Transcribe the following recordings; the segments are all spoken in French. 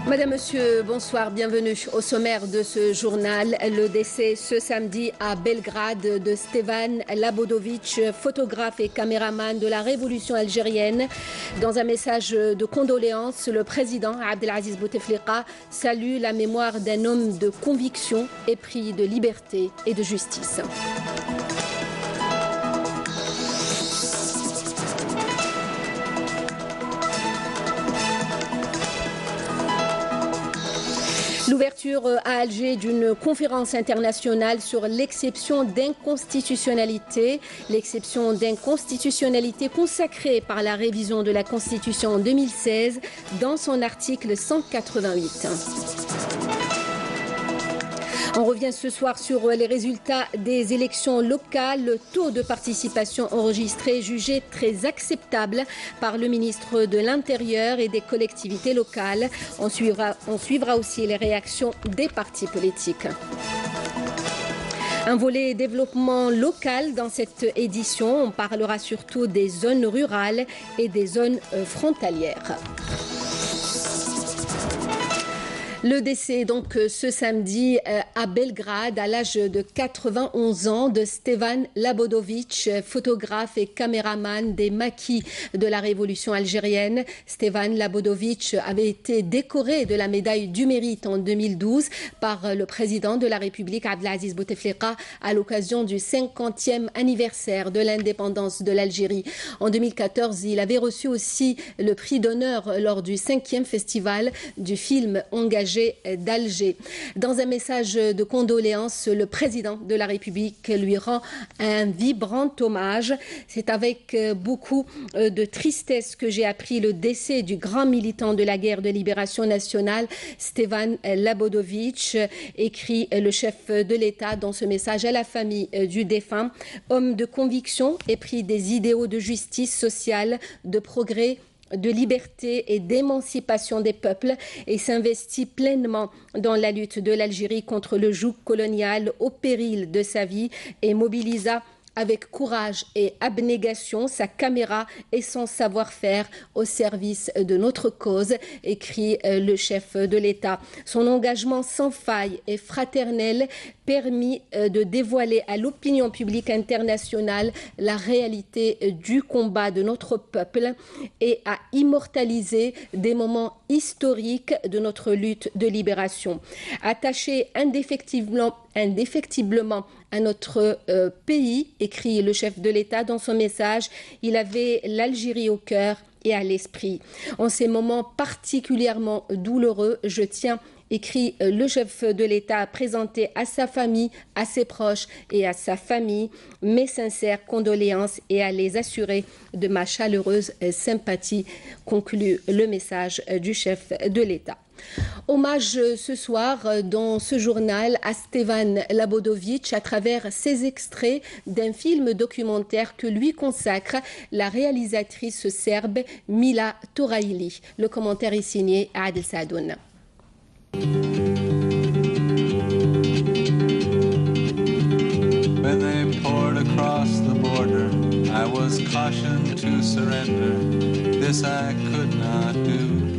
Madame, Monsieur, bonsoir, bienvenue au sommaire de ce journal. Le décès ce samedi à Belgrade de Stevan Labodovic, photographe et caméraman de la révolution algérienne. Dans un message de condoléances, le président Abdelaziz Bouteflika salue la mémoire d'un homme de conviction épris de liberté et de justice. L'ouverture à Alger d'une conférence internationale sur l'exception d'inconstitutionnalité. L'exception d'inconstitutionnalité consacrée par la révision de la Constitution en 2016 dans son article 188. On revient ce soir sur les résultats des élections locales. Le taux de participation enregistré jugé très acceptable par le ministre de l'Intérieur et des collectivités locales. On suivra aussi les réactions des partis politiques. Un volet développement local dans cette édition. On parlera surtout des zones rurales et des zones frontalières. Le décès donc ce samedi à Belgrade à l'âge de 91 ans de Stevan Labodovic, photographe et caméraman des maquis de la révolution algérienne. Stevan Labodovic avait été décoré de la médaille du mérite en 2012 par le président de la République Abdelaziz Bouteflika à l'occasion du 50e anniversaire de l'indépendance de l'Algérie. En 2014, il avait reçu aussi le prix d'honneur lors du 5e festival du film engagé d'Alger. Dans un message de condoléances, le président de la République lui rend un vibrant hommage. C'est avec beaucoup de tristesse que j'ai appris le décès du grand militant de la guerre de libération nationale, Stevan Labodovic, écrit le chef de l'État dans ce message à la famille du défunt. Homme de conviction, épris des idéaux de justice sociale, de progrès, de liberté et d'émancipation des peuples et s'investit pleinement dans la lutte de l'Algérie contre le joug colonial au péril de sa vie et mobilisa avec courage et abnégation sa caméra et son savoir-faire au service de notre cause, écrit le chef de l'État. Son engagement sans faille et fraternel permis de dévoiler à l'opinion publique internationale la réalité du combat de notre peuple et a immortalisé des moments historiques de notre lutte de libération. Attaché indéfectiblement à notre pays, écrit le chef de l'État dans son message, il avait l'Algérie au cœur et à l'esprit. En ces moments particulièrement douloureux, je tiens, écrit le chef de l'État, à présenter à sa famille, à ses proches et à sa famille mes sincères condoléances et à les assurer de ma chaleureuse sympathie, conclut le message du chef de l'État. Hommage ce soir dans ce journal à Stevan Labodovic à travers ces extraits d'un film documentaire que lui consacre la réalisatrice serbe Mila Toraili. Le commentaire est signé Adel Sadoun. When they poured across the border, I was cautioned to surrender. This I could not do.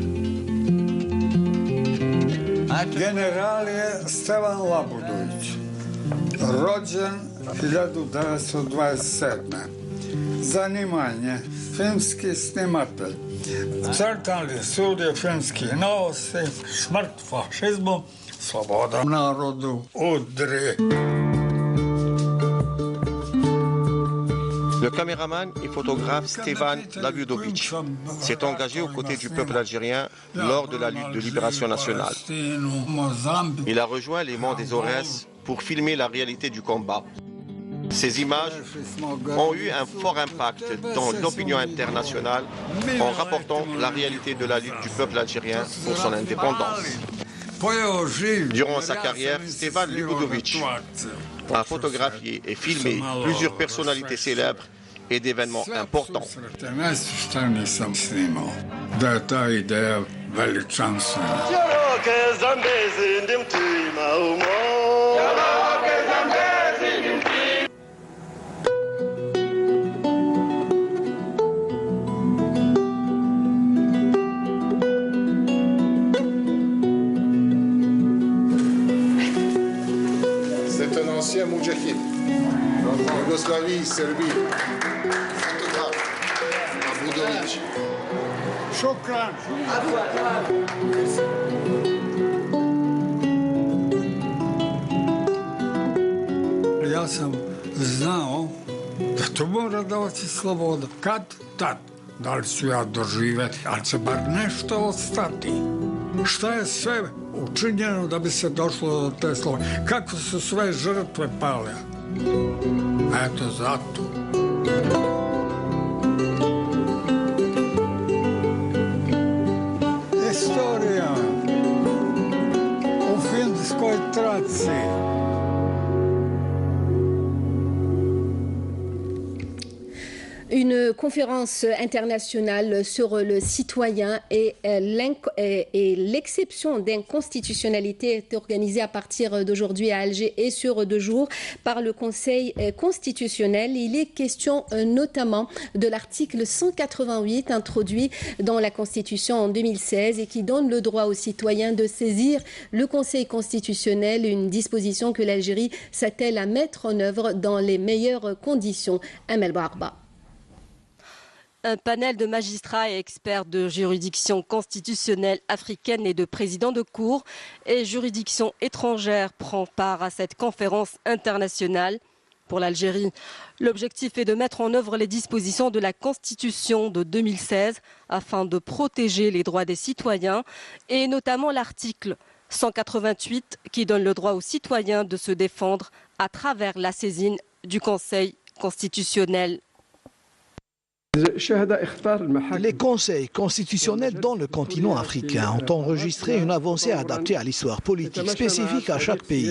General je Stevan Labodović, rođen 1927. Zanimanje, filmski snimatelj. Crtali studije filmski novosti, smrt fašizmu, sloboda narodu, udri. Le caméraman et photographe Stevan Labodovic s'est engagé aux côtés du peuple algérien lors de la lutte de libération nationale. Il a rejoint les monts des Aurès pour filmer la réalité du combat. Ces images ont eu un fort impact dans l'opinion internationale en rapportant la réalité de la lutte du peuple algérien pour son indépendance. Durant sa carrière, Stevan Labodovic a photographié et filmé plusieurs personnalités célèbres et d'événements importants. Mujahid, Yougoslavie, Serbie, photographe, Labudović. Šokran. Ja sam znao da to mora davati sloboda. Kad? Tad. Da li ću ja doživjeti, ali će bar nešto ostati. Šta je sve učinjeno da bi se došlo do te slobode? Kako su sve žrtve pale? Eto, zato. Istorija u filmskoj traci. Une conférence internationale sur le citoyen et l'exception d'inconstitutionnalité est organisée à partir d'aujourd'hui à Alger et sur 2 jours par le Conseil constitutionnel. Il est question notamment de l'article 188 introduit dans la Constitution en 2016 et qui donne le droit aux citoyens de saisir le Conseil constitutionnel, une disposition que l'Algérie s'attelle à mettre en œuvre dans les meilleures conditions. Amel Barba. Un panel de magistrats et experts de juridictions constitutionnelles africaines et de présidents de cour et juridictions étrangères prend part à cette conférence internationale. Pour l'Algérie, l'objectif est de mettre en œuvre les dispositions de la Constitution de 2016 afin de protéger les droits des citoyens et notamment l'article 188 qui donne le droit aux citoyens de se défendre à travers la saisine du Conseil constitutionnel. Les conseils constitutionnels dans le continent africain ont enregistré une avancée adaptée à l'histoire politique spécifique à chaque pays.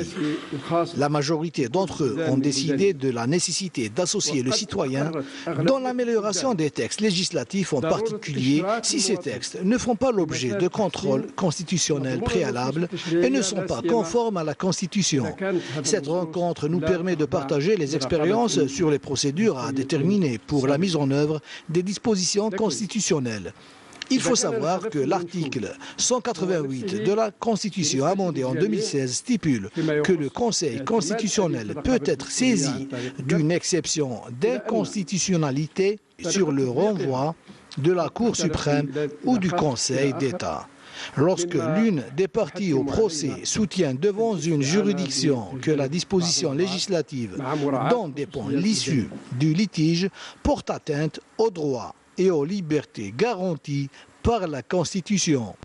La majorité d'entre eux ont décidé de la nécessité d'associer le citoyen dans l'amélioration des textes législatifs, en particulier si ces textes ne font pas l'objet de contrôles constitutionnels préalables et ne sont pas conformes à la Constitution. Cette rencontre nous permet de partager les expériences sur les procédures à déterminer pour la mise en œuvre des dispositions constitutionnelles. Il faut savoir que l'article 188 de la Constitution amendée en 2016 stipule que le Conseil constitutionnel peut être saisi d'une exception d'inconstitutionnalité sur le renvoi de la Cour suprême ou du Conseil d'État. Lorsque l'une des parties au procès soutient devant une juridiction que la disposition législative dont dépend l'issue du litige porte atteinte aux droits et aux libertés garanties par la Constitution.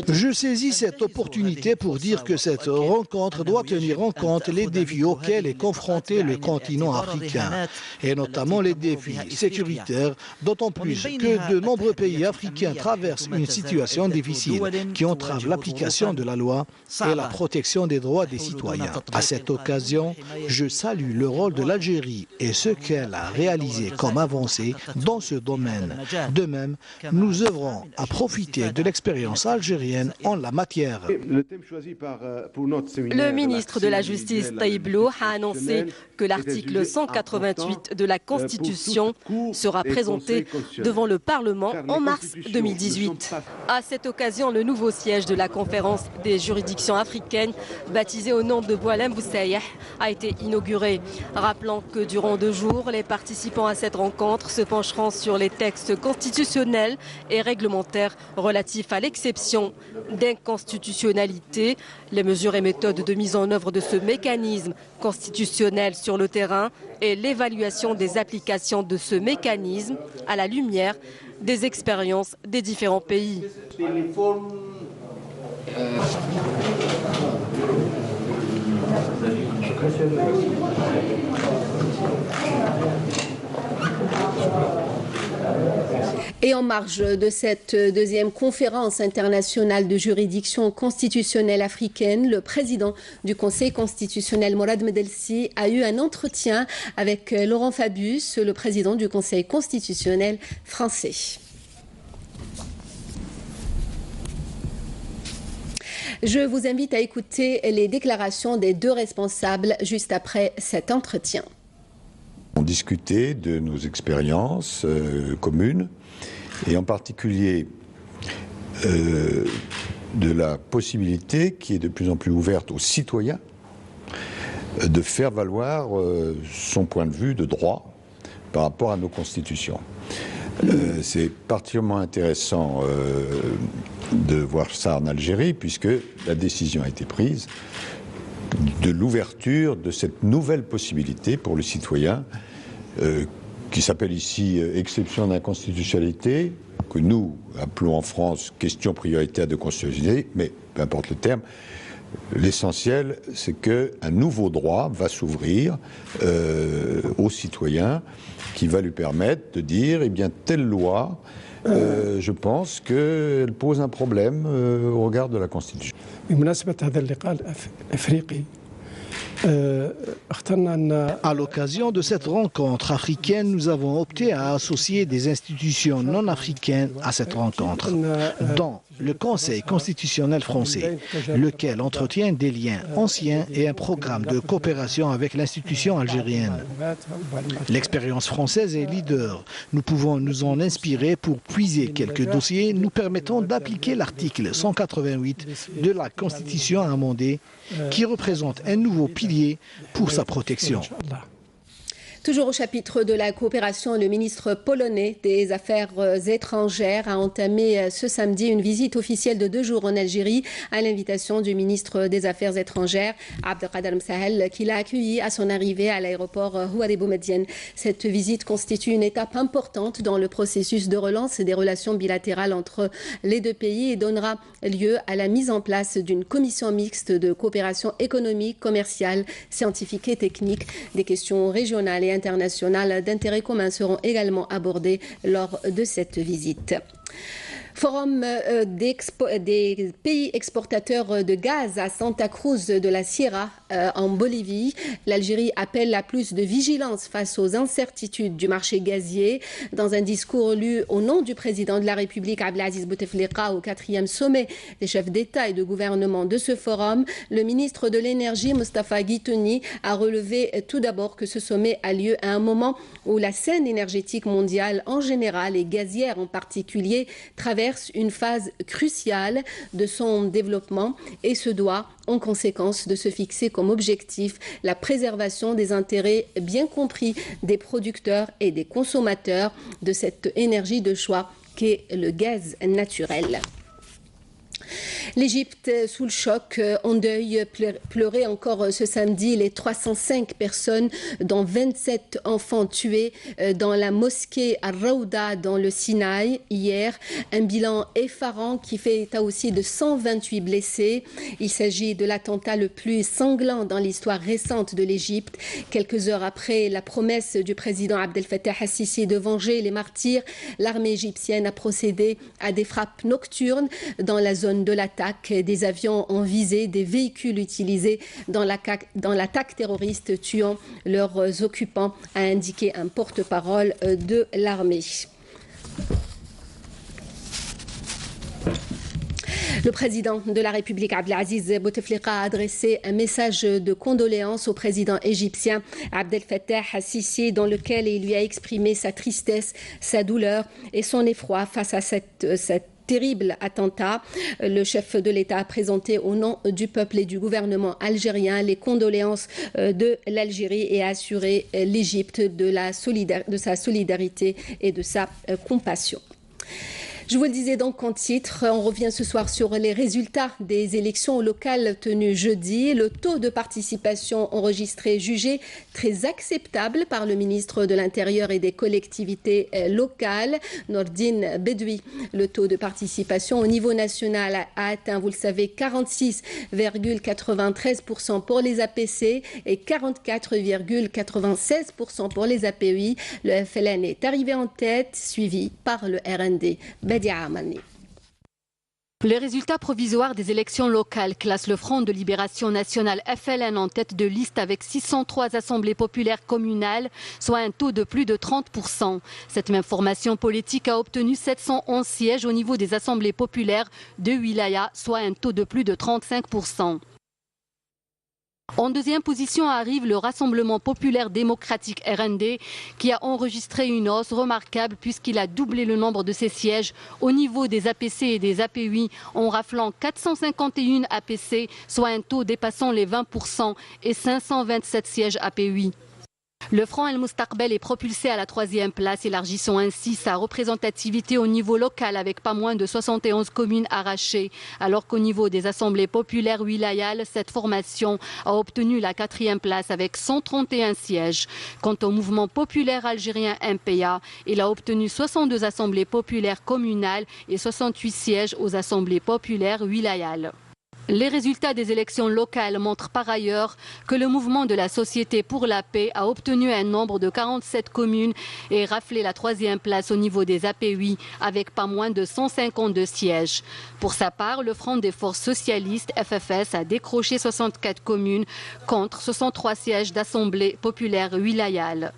Je saisis cette opportunité pour dire que cette rencontre doit tenir en compte les défis auxquels est confronté le continent africain, et notamment les défis sécuritaires, d'autant plus que de nombreux pays africains traversent une situation difficile qui entrave l'application de la loi et la protection des droits des citoyens. À cette occasion, je salue le rôle de l'Algérie et ce qu'elle a réalisé comme avancée dans ce domaine. De même, nous œuvrons à profiter de l'expérience algérienne en la matière. Le ministre de la Justice, Taïb Lou, a annoncé que l'article 188 de la Constitution sera présenté devant le Parlement en mars 2018. À cette occasion, le nouveau siège de la conférence des juridictions africaines, baptisé au nom de Boualem Boussaïeh, a été inauguré. Rappelant que durant 2 jours, les participants à cette rencontre se pencheront sur les textes constitutionnels et réglementaires relatifs à l'exception d'inconstitutionnalité, les mesures et méthodes de mise en œuvre de ce mécanisme constitutionnel sur le terrain et l'évaluation des applications de ce mécanisme à la lumière des expériences des différents pays. Et en marge de cette 2e conférence internationale de juridiction constitutionnelle africaine, le président du Conseil constitutionnel, Mourad Medelsi, a eu un entretien avec Laurent Fabius, le président du Conseil constitutionnel français. Je vous invite à écouter les déclarations des 2 responsables juste après cet entretien. On discutait de nos expériences communes et en particulier de la possibilité qui est de plus en plus ouverte aux citoyens de faire valoir son point de vue de droit par rapport à nos constitutions. C'est particulièrement intéressant de voir ça en Algérie, puisque la décision a été prise de l'ouverture de cette nouvelle possibilité pour le citoyen, qui s'appelle ici exception d'inconstitutionnalité, que nous appelons en France question prioritaire de constitutionnalité, mais peu importe le terme, l'essentiel, c'est qu'un nouveau droit va s'ouvrir aux citoyens, qui va lui permettre de dire, eh bien, telle loi, je pense qu'elle pose un problème au regard de la Constitution. À l'occasion de cette rencontre africaine, nous avons opté à associer des institutions non africaines à cette rencontre, dont le Conseil constitutionnel français, lequel entretient des liens anciens et un programme de coopération avec l'institution algérienne. L'expérience française est leader. Nous pouvons nous en inspirer pour puiser quelques dossiers nous permettant d'appliquer l'article 188 de la Constitution amendée, qui représente un nouveau pilier pour sa protection. Toujours au chapitre de la coopération, le ministre polonais des Affaires étrangères a entamé ce samedi une visite officielle de 2 jours en Algérie à l'invitation du ministre des Affaires étrangères, Abdelkader Msahel, qui l'a accueilli à son arrivée à l'aéroport Houari Boumediene. Cette visite constitue une étape importante dans le processus de relance des relations bilatérales entre les deux pays et donnera lieu à la mise en place d'une commission mixte de coopération économique, commerciale, scientifique et technique. Des questions régionales et internationales d'intérêt commun seront également abordées lors de cette visite. Forum des pays exportateurs de gaz à Santa Cruz de la Sierra en Bolivie. L'Algérie appelle à plus de vigilance face aux incertitudes du marché gazier. Dans un discours lu au nom du président de la République, Abdelaziz Bouteflika, au 4e sommet des chefs d'État et de gouvernement de ce forum, le ministre de l'Énergie, Mostafa Guitouni, a relevé tout d'abord que ce sommet a lieu à un moment où la scène énergétique mondiale en général et gazière en particulier traverse une phase cruciale de son développement et se doit en conséquence de se fixer comme objectif la préservation des intérêts bien compris des producteurs et des consommateurs de cette énergie de choix qu'est le gaz naturel. L'Égypte sous le choc, en deuil, pleurait encore ce samedi les 305 personnes, dont 27 enfants tués dans la mosquée Al-Rawda dans le Sinaï hier. Un bilan effarant qui fait état aussi de 128 blessés. Il s'agit de l'attentat le plus sanglant dans l'histoire récente de l'Égypte. Quelques heures après la promesse du président Abdel Fattah al-Sisi de venger les martyrs, l'armée égyptienne a procédé à des frappes nocturnes dans la zone de l'attaque. Des avions ont visé des véhicules utilisés dans l'attaque terroriste, tuant leurs occupants, a indiqué un porte-parole de l'armée. Le président de la République, Abdelaziz Bouteflika, a adressé un message de condoléances au président égyptien Abdel Fattah al-Sisi, dans lequel il lui a exprimé sa tristesse, sa douleur et son effroi face à cette terrible attentat. Le chef de l'État a présenté au nom du peuple et du gouvernement algérien les condoléances de l'Algérie et a assuré l'Égypte de sa solidarité et de sa compassion. Je vous le disais donc en titre, on revient ce soir sur les résultats des élections locales tenues jeudi. Le taux de participation enregistré jugé très acceptable par le ministre de l'Intérieur et des collectivités locales, Nordine Bedoui. Le taux de participation au niveau national a atteint, vous le savez, 46,93% pour les APC et 44,96% pour les API. Le FLN est arrivé en tête, suivi par le RND. Les résultats provisoires des élections locales classent le Front de Libération Nationale FLN en tête de liste avec 603 assemblées populaires communales, soit un taux de plus de 30%. Cette même formation politique a obtenu 711 sièges au niveau des assemblées populaires de Wilaya, soit un taux de plus de 35%. En deuxième position arrive le Rassemblement populaire démocratique RND qui a enregistré une hausse remarquable puisqu'il a doublé le nombre de ses sièges au niveau des APC et des APUI en raflant 451 APC, soit un taux dépassant les 20% et 527 sièges APUI. Le Front El Moustaqbel est propulsé à la troisième place, élargissant ainsi sa représentativité au niveau local avec pas moins de 71 communes arrachées. Alors qu'au niveau des assemblées populaires wilayales, cette formation a obtenu la quatrième place avec 131 sièges. Quant au mouvement populaire algérien MPA, il a obtenu 62 assemblées populaires communales et 68 sièges aux assemblées populaires wilayales. Les résultats des élections locales montrent par ailleurs que le mouvement de la Société pour la paix a obtenu un nombre de 47 communes et raflé la troisième place au niveau des APUI avec pas moins de 152 sièges. Pour sa part, le Front des forces socialistes FFS a décroché 64 communes contre 63 sièges d'assemblée populaire wilayale.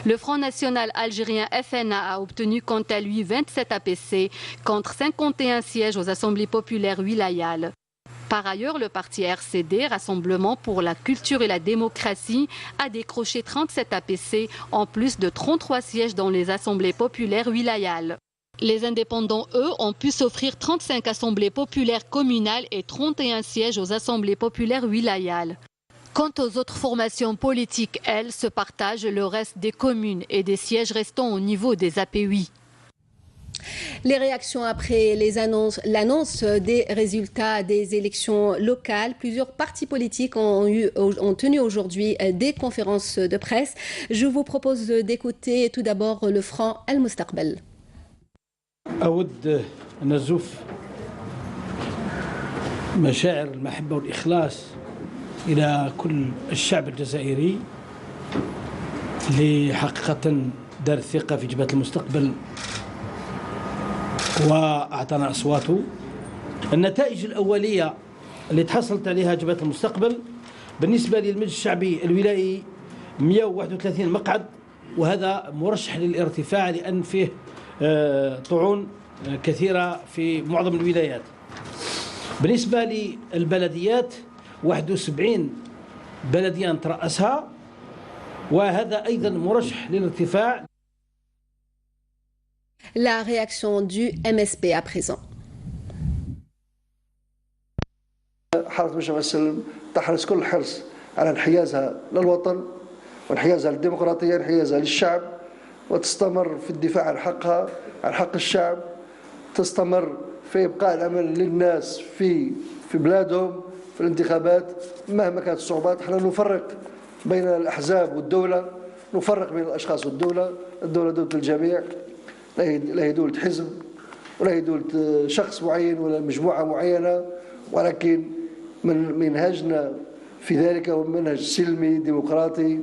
Le Front national algérien FNA a obtenu quant à lui 27 APC contre 51 sièges aux assemblées populaires wilayales. Par ailleurs, le parti RCD, Rassemblement pour la culture et la démocratie, a décroché 37 APC en plus de 33 sièges dans les assemblées populaires wilayales. Les indépendants, eux, ont pu s'offrir 35 assemblées populaires communales et 31 sièges aux assemblées populaires wilayales. Quant aux autres formations politiques, elles se partagent le reste des communes et des sièges restants au niveau des APUI. Les réactions après l'annonce des résultats des élections locales. Plusieurs partis politiques ont tenu aujourd'hui des conférences de presse. Je vous propose d'écouter tout d'abord le Front El Moustaqbel. أود أن أزف مشاعر المحبة والإخلاص إلى كل الشعب الجزائري اللي حقيقة دار الثقة في جبهة المستقبل وأعطانا أصواته. النتائج الأولية اللي تحصلت عليها جبهة المستقبل بالنسبة للمجلس الشعبي الولائي 131 مقعد، وهذا مرشح للارتفاع لأن فيه طعون كثيرة في معظم الولايات. بالنسبة للبلديات 71 بلدية نترأسها، وهذا أيضا مرشح للارتفاع. La réaction du MSP à présent. حركة مجتمع السلم تحرص كل الحرص على انحيازها للوطن وانحيازها للديمقراطية، انحيازها للشعب، وتستمر في الدفاع عن حقها، عن حق الشعب، تستمر في إبقاء الأمل للناس في بلادهم في الانتخابات مهما كانت الصعوبات. احنا نفرق بين الأحزاب والدولة، نفرق بين الأشخاص والدولة. الدولة دولة الجميع، لا هي دولة حزب ولا هي دولة شخص معين ولا مجموعة معينة، ولكن من منهجنا في ذلك هو منهج سلمي ديمقراطي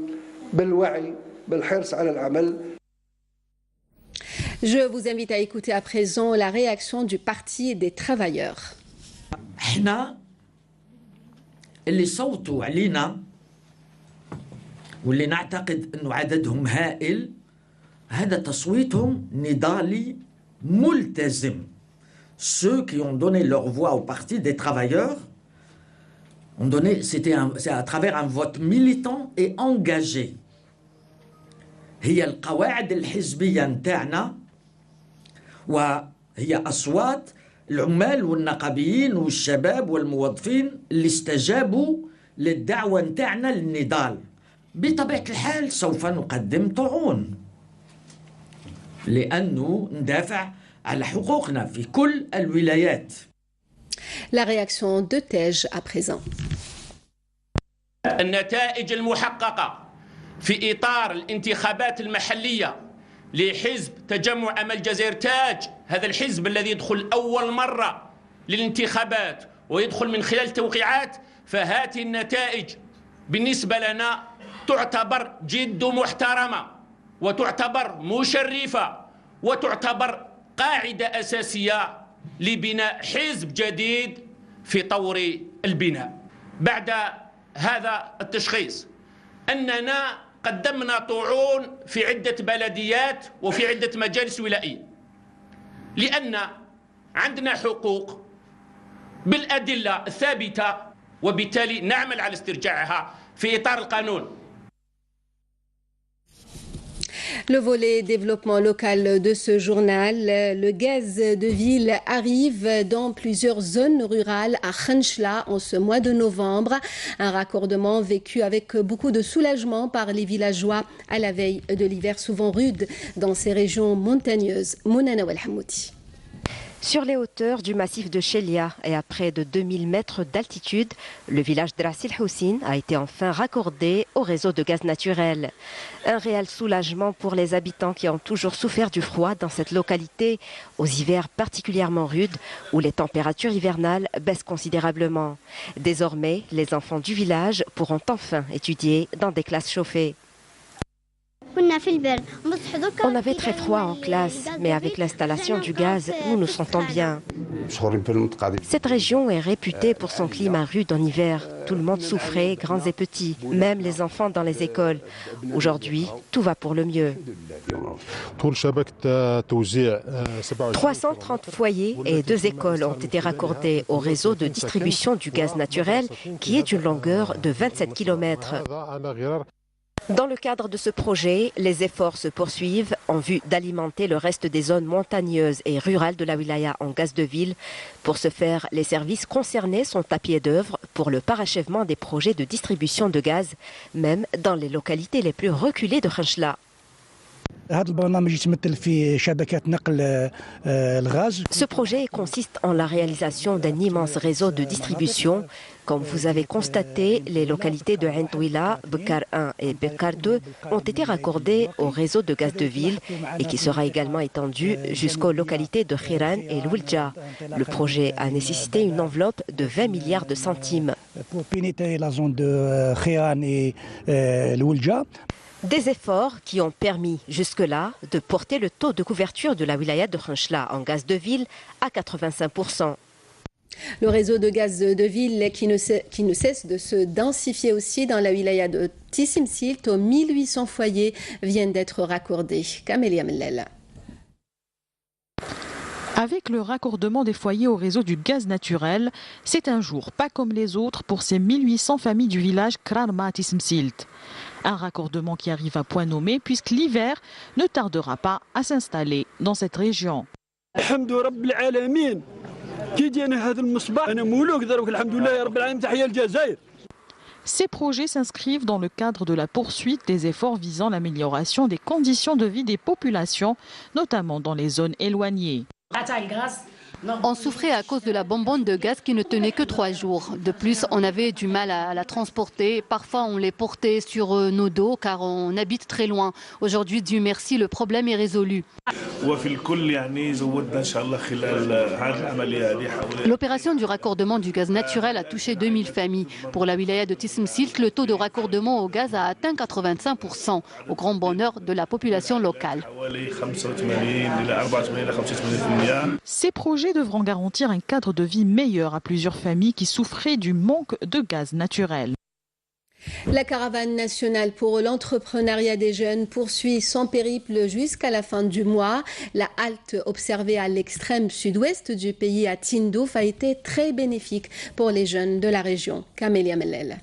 بالوعي بالحرص على العمل. Je vous invite à écouter à présent la réaction du Parti des travailleurs. احنا اللي صوتوا علينا واللي نعتقد انه عددهم هائل، هذا تصويتهم نضالي ملتزم. Ceux qui ont donné leur voix au Parti des travailleurs ont donné, c'est à travers un vote militant et engagé. هي القواعد الحزبية نتاعنا وهي أصوات العمال والنقابيين والشباب والموظفين اللي استجابوا للدعوة نتاعنا للنضال. بطبيعة الحال سوف نقدم طعون لأنه ندافع على حقوقنا في كل الولايات. La réaction de Tej à présent. النتائج المحققة في إطار الانتخابات المحلية لحزب تجمع أمل جزائر تاج، هذا الحزب الذي يدخل أول مرة للانتخابات ويدخل من خلال توقيعات، فهذه النتائج بالنسبة لنا تعتبر جد محترمة وتعتبر مشرفة وتعتبر قاعدة أساسية لبناء حزب جديد في طور البناء. بعد هذا التشخيص أننا قدمنا طعون في عدة بلديات وفي عدة مجالس ولائية، لأن عندنا حقوق بالأدلة الثابتة وبالتالي نعمل على استرجاعها في إطار القانون. Le volet développement local de ce journal, le gaz de ville arrive dans plusieurs zones rurales à Khenchla en ce mois de novembre. Un raccordement vécu avec beaucoup de soulagement par les villageois à la veille de l'hiver souvent rude dans ces régions montagneuses. Mounana Welhamouti. Sur les hauteurs du massif de Chelia et à près de 2000 mètres d'altitude, le village de Rassil Houssine a été enfin raccordé au réseau de gaz naturel. Un réel soulagement pour les habitants qui ont toujours souffert du froid dans cette localité, aux hivers particulièrement rudes où les températures hivernales baissent considérablement. Désormais, les enfants du village pourront enfin étudier dans des classes chauffées. On avait très froid en classe, mais avec l'installation du gaz, nous nous sentons bien. Cette région est réputée pour son climat rude en hiver. Tout le monde souffrait, grands et petits, même les enfants dans les écoles. Aujourd'hui, tout va pour le mieux. 330 foyers et 2 écoles ont été raccordés au réseau de distribution du gaz naturel qui est d'une longueur de 27 km. Dans le cadre de ce projet, les efforts se poursuivent en vue d'alimenter le reste des zones montagneuses et rurales de la wilaya en gaz de ville. Pour ce faire, les services concernés sont à pied d'œuvre pour le parachèvement des projets de distribution de gaz, même dans les localités les plus reculées de Khenchla. Ce projet consiste en la réalisation d'un immense réseau de distribution. Comme vous avez constaté, les localités de Aintouila, Bekar 1 et Bekar 2 ont été raccordées au réseau de gaz de ville et qui sera également étendu jusqu'aux localités de Khiran et Louldja. Le projet a nécessité une enveloppe de 20 milliards de centimes. Pour pénétrer la zone de Khiran et Louldja. Des efforts qui ont permis jusque-là de porter le taux de couverture de la wilaya de Khenchla en gaz de ville à 85%. Le réseau de gaz de ville qui ne cesse de se densifier aussi dans la wilaya de Tissim Silt, aux 1800 foyers viennent d'être raccordés. Camélia Mellel. Avec le raccordement des foyers au réseau du gaz naturel, c'est un jour pas comme les autres pour ces 1800 familles du village Krarma Tissim Silt. Un raccordement qui arrive à point nommé puisque l'hiver ne tardera pas à s'installer dans cette région. Ces projets s'inscrivent dans le cadre de la poursuite des efforts visant l'amélioration des conditions de vie des populations, notamment dans les zones éloignées. On souffrait à cause de la bonbonne de gaz qui ne tenait que 3 jours. De plus, on avait du mal à la transporter. Parfois, on les portait sur nos dos car on habite très loin. Aujourd'hui, Dieu merci, le problème est résolu. L'opération du raccordement du gaz naturel a touché 2000 familles. Pour la wilaya de Tissim Silt, le taux de raccordement au gaz a atteint 85%, au grand bonheur de la population locale. Ces projets devront garantir un cadre de vie meilleur à plusieurs familles qui souffraient du manque de gaz naturel. La caravane nationale pour l'entrepreneuriat des jeunes poursuit son périple jusqu'à la fin du mois. La halte observée à l'extrême sud-ouest du pays à Tindouf a été très bénéfique pour les jeunes de la région. Camélia Mellel.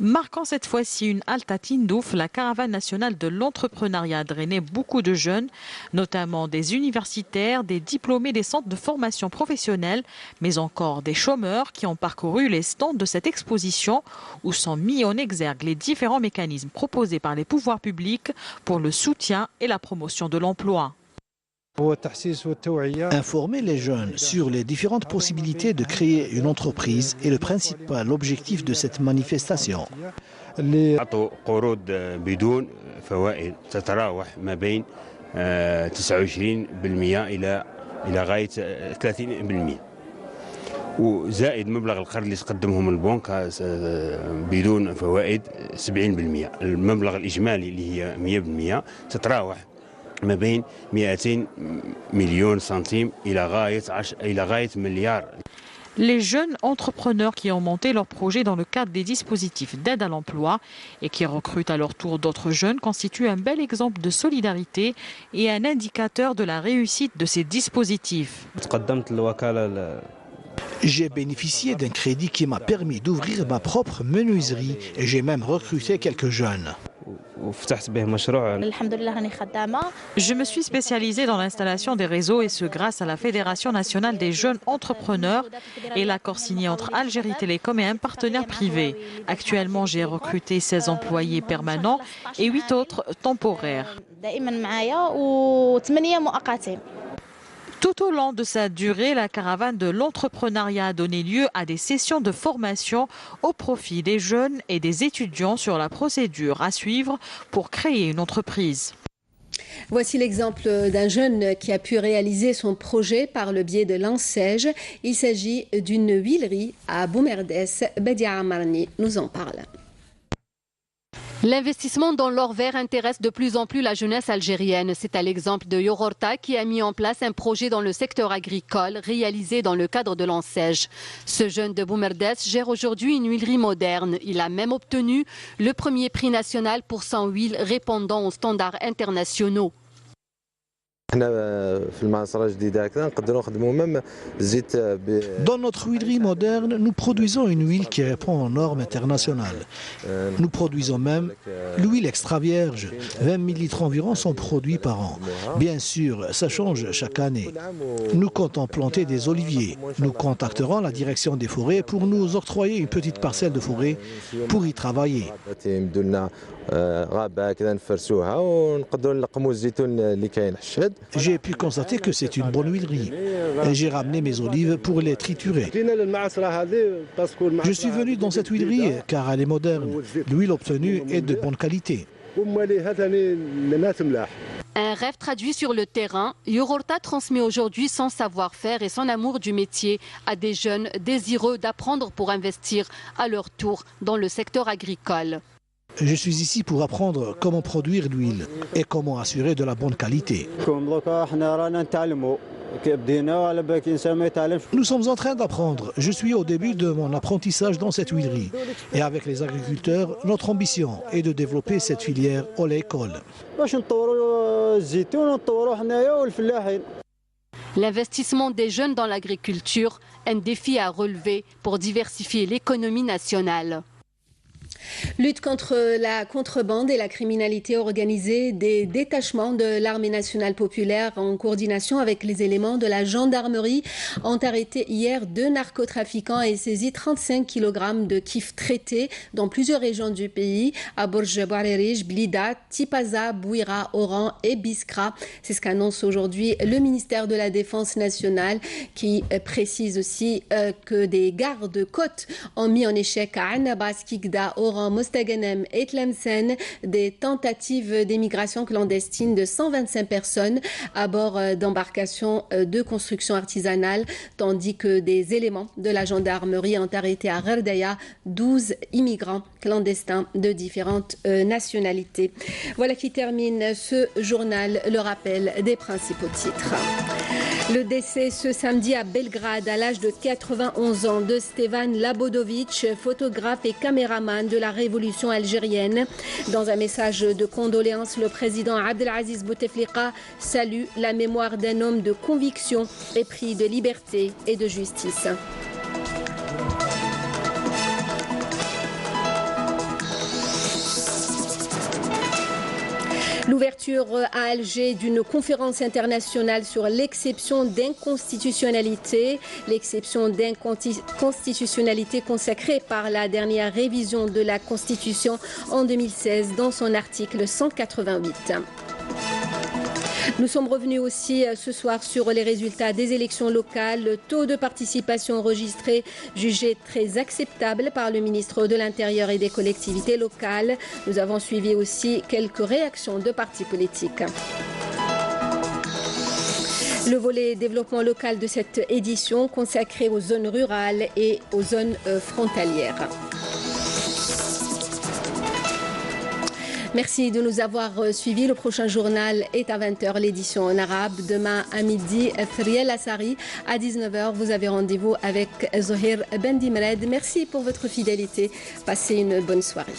Marquant cette fois-ci une halte à Tindouf, la caravane nationale de l'entrepreneuriat a drainé beaucoup de jeunes, notamment des universitaires, des diplômés des centres de formation professionnelle, mais encore des chômeurs qui ont parcouru les stands de cette exposition où sont mis en exergue les différents mécanismes proposés par les pouvoirs publics pour le soutien et la promotion de l'emploi. Informer les jeunes sur les différentes possibilités de créer une entreprise est le principal objectif de cette manifestation. وزائد مبلغ القرض اللي تقدمهم البنك بدون فوائد 70%. المبلغ الإجمالي اللي هي 100% تتراوح ما بين 200 مليون سنتيم إلى غاية مليار. Les jeunes entrepreneurs qui ont monté leur projet dans le cadre des dispositifs d'aide à l'emploi et qui recrutent à leur tour d'autres jeunes constituent un bel exemple de solidarité et un indicateur de la réussite de ces dispositifs. J'ai bénéficié d'un crédit qui m'a permis d'ouvrir ma propre menuiserie et j'ai même recruté quelques jeunes. Je me suis spécialisée dans l'installation des réseaux et ce grâce à la Fédération nationale des jeunes entrepreneurs et l'accord signé entre Algérie Télécom et un partenaire privé. Actuellement, j'ai recruté 16 employés permanents et 8 autres temporaires. Tout au long de sa durée, la caravane de l'entrepreneuriat a donné lieu à des sessions de formation au profit des jeunes et des étudiants sur la procédure à suivre pour créer une entreprise. Voici l'exemple d'un jeune qui a pu réaliser son projet par le biais de l'ANSEJ. Il s'agit d'une huilerie à Boumerdès. Badia Amarni nous en parle. L'investissement dans l'or vert intéresse de plus en plus la jeunesse algérienne. C'est à l'exemple de Yororta qui a mis en place un projet dans le secteur agricole réalisé dans le cadre de l'ANSEJ. Ce jeune de Boumerdès gère aujourd'hui une huilerie moderne. Il a même obtenu le premier prix national pour son huile répondant aux standards internationaux. Dans notre huilerie moderne, nous produisons une huile qui répond aux normes internationales. Nous produisons même l'huile extra vierge. 20 000 litres environ sont produits par an. Bien sûr, ça change chaque année. Nous comptons planter des oliviers. Nous contacterons la direction des forêts pour nous octroyer une petite parcelle de forêt pour y travailler. J'ai pu constater que c'est une bonne huilerie. J'ai ramené mes olives pour les triturer. Je suis venu dans cette huilerie car elle est moderne. L'huile obtenue est de bonne qualité. Un rêve traduit sur le terrain, Yororta transmet aujourd'hui son savoir-faire et son amour du métier à des jeunes désireux d'apprendre pour investir à leur tour dans le secteur agricole. Je suis ici pour apprendre comment produire l'huile et comment assurer de la bonne qualité. Nous sommes en train d'apprendre. Je suis au début de mon apprentissage dans cette huilerie. Et avec les agriculteurs, notre ambition est de développer cette filière à l'école. L'investissement des jeunes dans l'agriculture, un défi à relever pour diversifier l'économie nationale. Lutte contre la contrebande et la criminalité organisée, des détachements de l'armée nationale populaire en coordination avec les éléments de la gendarmerie ont arrêté hier 2 narcotrafiquants et saisi 35 kg de kif traités dans plusieurs régions du pays, à Bourj Bouarerij, Blida, Tipaza, Bouira, Oran et Biskra. C'est ce qu'annonce aujourd'hui le ministère de la Défense nationale qui précise aussi que des gardes-côtes ont mis en échec à Annabas, Kikda, Oran, Mostaganem et Tlemcen des tentatives d'émigration clandestine de 125 personnes à bord d'embarcations de construction artisanale, tandis que des éléments de la gendarmerie ont arrêté à Gherdaya 12 immigrants clandestins de différentes nationalités. Voilà qui termine ce journal. Le rappel des principaux titres. Le décès ce samedi à Belgrade à l'âge de 91 ans de Stevan Labodovic, photographe et caméraman de la révolution algérienne. Dans un message de condoléances, le président Abdelaziz Bouteflika salue la mémoire d'un homme de conviction épris de liberté et de justice. L'ouverture à Alger d'une conférence internationale sur l'exception d'inconstitutionnalité. L'exception d'inconstitutionnalité consacrée par la dernière révision de la Constitution en 2016 dans son article 188. Nous sommes revenus aussi ce soir sur les résultats des élections locales. Le taux de participation enregistré jugé très acceptable par le ministre de l'Intérieur et des collectivités locales. Nous avons suivi aussi quelques réactions de partis politiques. Le volet développement local de cette édition consacré aux zones rurales et aux zones frontalières. Merci de nous avoir suivis. Le prochain journal est à 20h, l'édition en arabe. Demain à midi, Friel Assari. À 19h, vous avez rendez-vous avec Zohir Bendimred. Merci pour votre fidélité. Passez une bonne soirée.